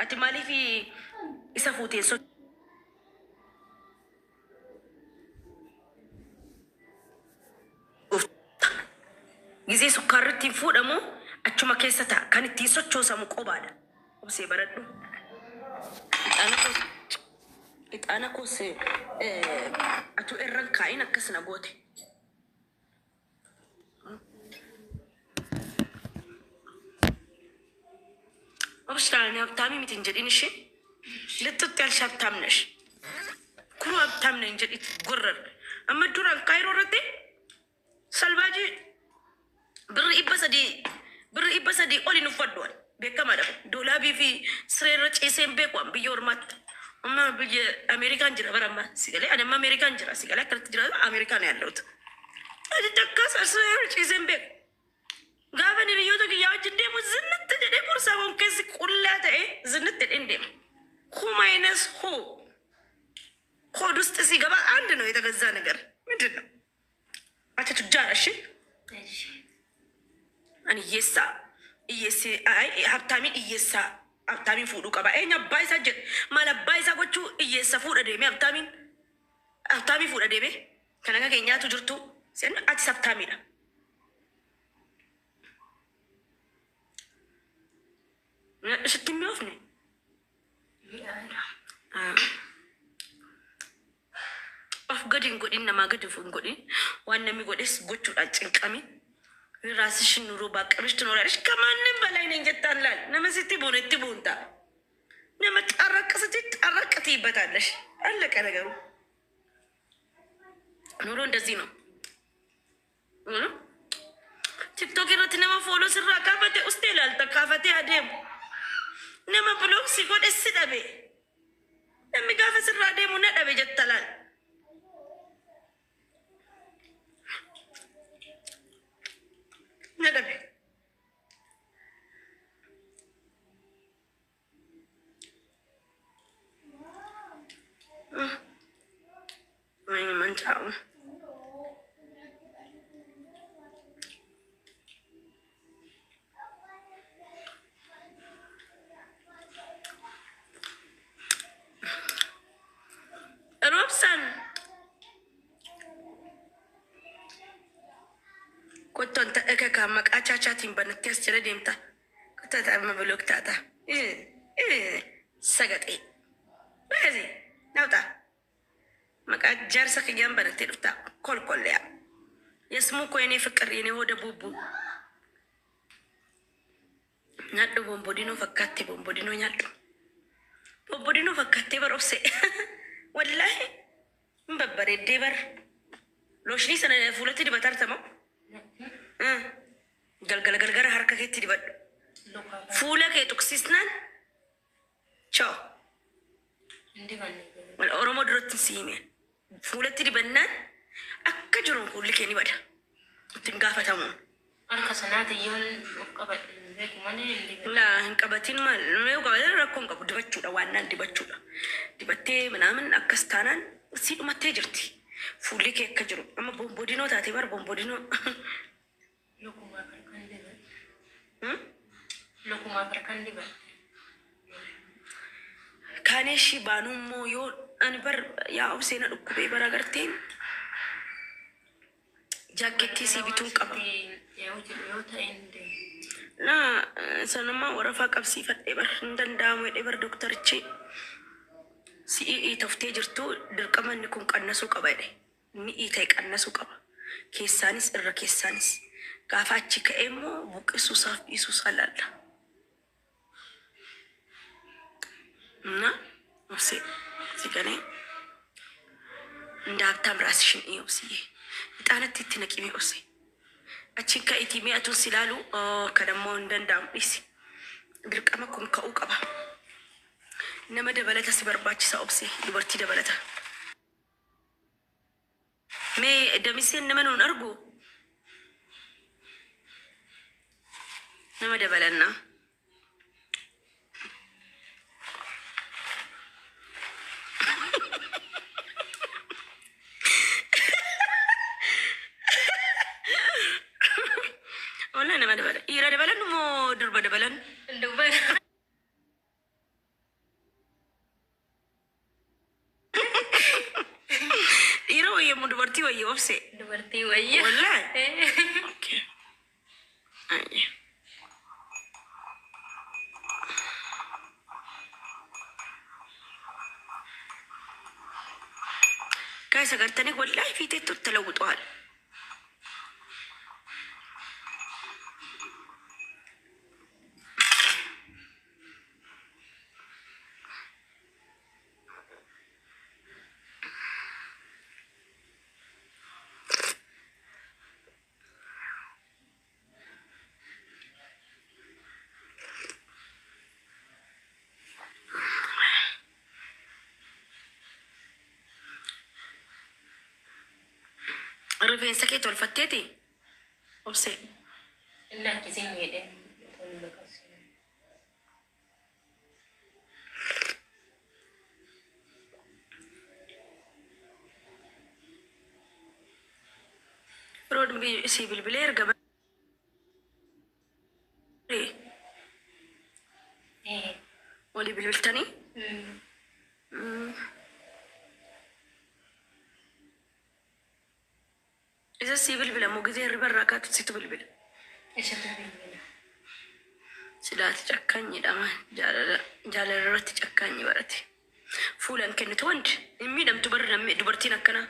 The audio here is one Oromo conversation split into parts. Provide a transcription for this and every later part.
ati maaliif isa fuuteen gisee sukkaarri ittiin fuudhamu achuma keessa ta'a. Kan ittiin sochoosamu qobaadha. Obsee baradhu. Ixaana koos atu irran kaa'in akkas na goote. Obstaan habtaamii miti hin jedhin ishee. Lixxutti alsha habtaamnesh. Kuru habtaamne hin jedhit gorrar. Amma duraan kaayiroo irratti salbaajii birri ibba sadii oli nu fadduan. Beekamaadha. Doolaabii fi sireerra ciiseen beekuan biyya ormaatti. Amma biyya Ameerikaan jira baramma sigalee ani amma Ameerikaan jira sigalee akkanatti jira Ameerikaan yaalluutu. Ati takkas sireerra ciiseen beeku. Gaafa ni biyyoota kiyyaa wajjin deemu zinnatti jedhee borsaa waan keessi qullaa ta'e zinnatti jedheen deema. Humaynes ሆድ ውስጥ ሲገባ አንድ ነው የተገዛ ነገር ምንድን ነው? አንተ ትጃራሽ አን እየሳ ሀብታሚን እየሳ ሀብታሚን ፉዱ ቀባ ኤኛ ባይሳ ጀ ማለ ባይሳ ጎቹ እየሳ ፉደ ደሜ ሀብታሚ ፉደ ደሜ ከነጋ ከኛቱ ጅርቱ ሲን አዲስ ሀብታሚ ዳ ሽትሚውፍ ነው of godin godin nama gadi fun godin wannan mi godis gochu dan cinkami rasishin nuro ba kamish tunorish kamanin balai ne jetanlal namasitti bonta nama taraqati ይበታለሽ አለቀ ነገሩ ኑሮ እንደዚህ ነው ቲክቶክ ይረት ነማ ፎሎ ስራ ካፈቴ ውስጥ ይላል ተካፈቴ አደም ነማ ብሎግ ሲጎድ እስደበ ነሚጋፈ ስራ አደሙ ነደበ ጀተላል ነደበ ወይ መንጫው ሮብሰን ቆቶን ተከካ መቃቻቻቲን በነቴስ ጀረ ደምታ ከተታመ ብሎክታታ ሰገጤ በዚ ናውጣ መቃ ጀርሰ ከያም በነቴ ድፍታ ኮልኮልያ የስሙ እኮ የኔ ፍቅር የኔ ወደ ቡቡ ናዶ ቦምቦዲኖ ፈካቴ ቦምቦዲኖ ኛዶ ቦምቦዲኖ ፈካቴ በሮብሴ ወላሂ ምበበሬ ዴበር ሎሽኒ ሰነ ፉለቲ ዲበታር ተመው ገልገል ሀርካ ከቲ ዲበድ ፉለ ከጡክሲስናን ቻው ኦሮሞ ድሮትን ሲሜን ፉለቲ ዲበናን አከ ጅሩን ሁሉ ከኒ በዳ ትንጋፈተሙ አርካ ሰናት ይሁን ወቀበል ላ እንቀበቲን ማል ነው ጋር ረኮን ቀቡ ድበቹዳ ዋና ድበቹዳ ድበቴ ምናምን አከስታናን ሲዱመቴ ጅርቲ ፉሊ ከከ ጅሩ አማ ቦምቦዲኖ ታቴ በር ቦምቦዲኖ ሎኩማ በርከንዲ በር ካኔሺ ባኑሞ ዮ አንበር ያ ኦብሴና ዱኩቤ በራገርቴን ጃኬቲ ሲቢቱን ቀባ ና ሰነማ ወረፋ ቀብሲ ፈጤ በር እንደንዳሙ የበር ዶክተር እቺ ሲኢ ተፍቴ ጅርቱ ድርቀመን ኩን ቀነሱ ቀባይደ ሚኢተ ቀነሱ ቀባ ኬሳኒስ እረ ኬሳኒስ ጋፋቺ ከኤሞ ቡቅሱ ሳፍ ይሱሳላላ እና ኦብሴ ሲገኔ እንደ ሀብታም ራስሽን ኦብሴ ጣነት ትነቂሚ ኦብሴ አቺን ከኢቲሚ አቱን ሲላሉ ከደሞ እንደንዳም ዲሲ ድርቀመኩም ከኡቀባ ነመ ደበለተ ሲበርባች ሳኦብሴ ሊበርቲ ደበለተ ሜ ደሚሴን ነመኑን አርጎ ነመ ደበለና ወላ ነመ ደበለ ይራ ደበለን ሞ ድርበ ደበለን مو دبرتي ويا وفسي دبرتي ويا والله. اوكي اي كاي سكرتني والله في تيتو تلوطوال. rifeensa kee tolfatteeti obsee lakkisee miidhee rood si bilbilee erga walii bilbiltanii isa si bilbila moo gisee ribarraa kaatu situ bilbila silaati cakkaanyiidhama jaalala irratti cakkaanyi barate fuulan kennitu wandi hin miidhamtu barri namni dubartiin akkanaa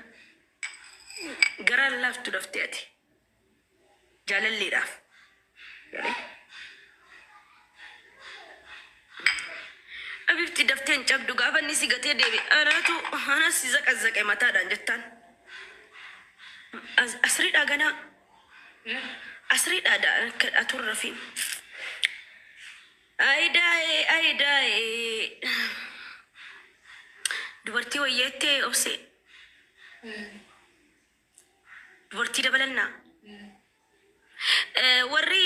garaan laaftu daftee ati jaalalleedhaaf abibti dafteen cabdu gaafa inni si gatee deebi anaatu anas si zaqazzaqe mataadhaan jettaan asriidhaa ganaa asriidhaa aturra fi ayidaa'e dubartii wayyeettee obsee dubartii dabalannaa warri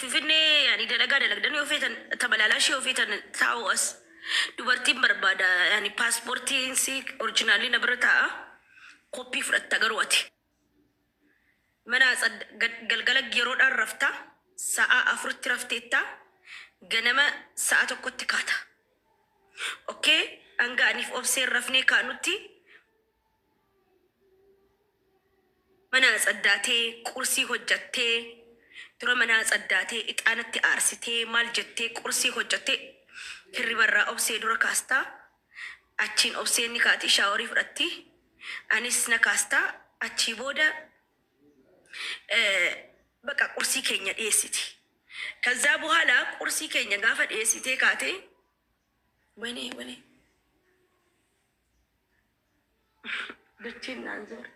finfinnee yaani dalagaa dalagdan yoo feetan tabalaalashii yoo feetan taa'u as dubartiin barbaada yaani paaspoortiin si orijinaalii na bira taa'a koppii fudhatta garuu ati mana galgala yeroodhaan rafta sa'a 4 rafteetta ganama sa'a 1 kaata okay hanga aniif obseen rafnee kaanutti mana tsaddaatee qursii hojjattee dura mana tsaddaatee ixaanatti aarsitee maal jettee qursii hojjattee hirribarraa obsee dura kaastaa achiin obseen ni kaatii shaaworii fudhatti anis na kaastaa achii booda በቃ ቁርሲ keenya dhiyeessiti ከዛ በኋላ ቁርሲ keenya gaafa dhiyeessitee kaate ወኔ dacheen naan zoorte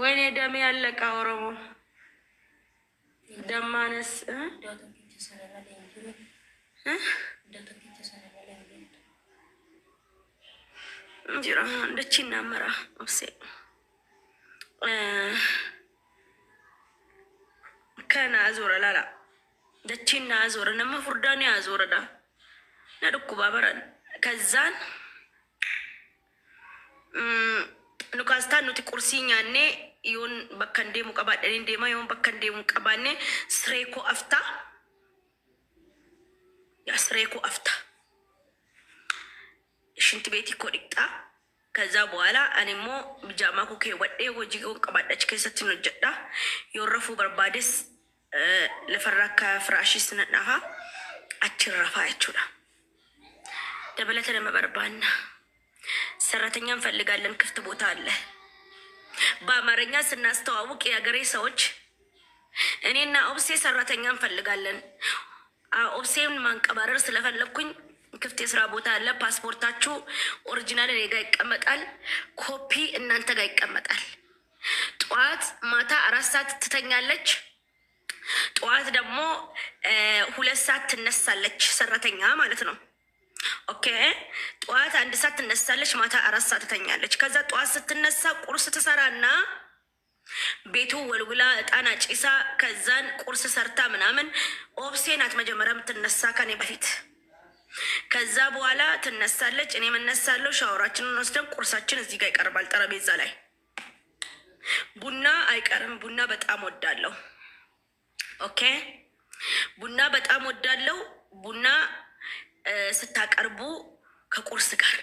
ወይኔ ደሜ ያለቃ ኦሮሞ ደማነስ እንጅራ እንደቺና መራ ኦብሴ ከና አዞረ ላላ ደቺና አዞረ ነማ ፉርዳኔ አዞረዳ ነድኩ ባበራን ከዛን ኑካስታን ኑቲ ቁርሲኛኔ yoon bakkan deemu qabaadhanii deema yoon bakkan deemu qabaanne sreeko afta yaa sreeko afta ሽንት ቤት እኮ ዲቅጣ ከዛ በኋላ እኔሞ ቢጃማ ኮ ከወዴ ወጂውን ቀባዳች ከሰት ነው ጀዳ የወረፉ በርባደስ ለፈራካ ፍራሺ ስነናሃ አችራፋ ያቹዳ ደበለተ ለመበርባና ሰራተኛ እንፈልጋለን ክፍት ቦታ አለ በአማርኛ ስናስተዋውቅ የአገሬ ሰዎች እኔና ኦብሴ ሰራተኛ እንፈልጋለን ኦብሴን ማንቀባረር ስለፈለኩኝ ክፍት የስራ ቦታ አለ ፓስፖርታችሁ ኦሪጂናል እኔ ጋር ይቀመጣል ኮፒ እናንተ ጋር ይቀመጣል ጠዋት ማታ 4 ሰዓት ትተኛለች ጠዋት ደግሞ 2 ሰዓት ትነሳለች ሰራተኛ ማለት ነው ኦኬ ጠዋት 1 ሰዓት ትነሳለች ማታ 4 ሰዓት ትተኛለች ከዛ ጠዋት ስትነሳ ቁርስ ትሰራና ቤቱ ወልውላ እጣና ጭሳ ከዛን ቁርስ ሰርታ ምናምን ኦብሴ ናት መጀመሪያ የምትነሳ ከኔ በፊት ከዛ በኋላ ትነሳለች እኔ መነሳለሁ ሻወራችንን ወስደን ቁርሳችን እዚህ ጋር ይቀርባል ጠረጴዛ ላይ ቡና አይቀርም። ቡና በጣም ወዳለሁ። ኦኬ ቡና በጣም ወዳለሁ። ቡና ስታቀርቡ ከቁርስ ጋር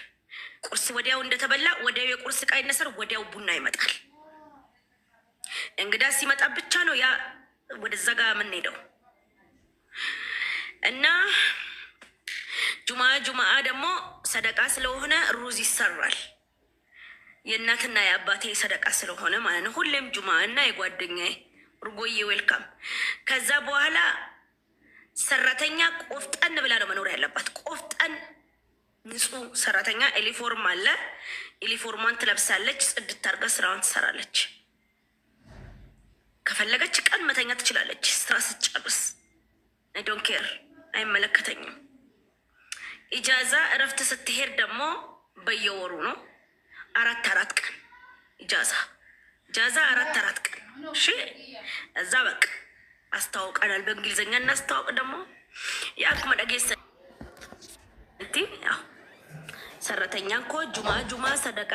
ቁርስ ወዲያው እንደተበላ ወዲያው የቁርስ ዕቃ ይነሳል፣ ወዲያው ቡና ይመጣል። እንግዳ ሲመጣ ብቻ ነው ያ ወደዛ ጋር የምንሄደው። እና ጁምአ ደግሞ ሰደቃ ስለሆነ ሩዝ ይሰራል። የእናትና የአባቴ ሰደቃ ስለሆነ ማለት ነው። ሁሌም ጁምአ እና የጓደኛዬ ርጎዬ ዌልካም። ከዛ በኋላ ሰራተኛ ቆፍጠን ብላ ነው መኖር ያለባት። ቆፍጠን ንጹህ ሰራተኛ። ዩኒፎርም አለ፣ ዩኒፎርሟን ትለብሳለች፣ ጽድት አድርጋ ስራዋን ትሰራለች። ከፈለገች ቀን መተኛ ትችላለች ስራ ስትጨርስ። አይ ዶንት ኬር፣ አይመለከተኝም። ኢጃዛ እረፍት ስትሄድ ደግሞ በየወሩ ነው። 4 ቀን ኢጃዛ 4 ቀን። እሺ እዛ በቃ አስተዋውቀናል። በእንግሊዝኛ እናስተዋውቅ ደግሞ የአኩመ ደጌሰ እቲ ያው ሰራተኛ እኮ ጁማ ሰደቃ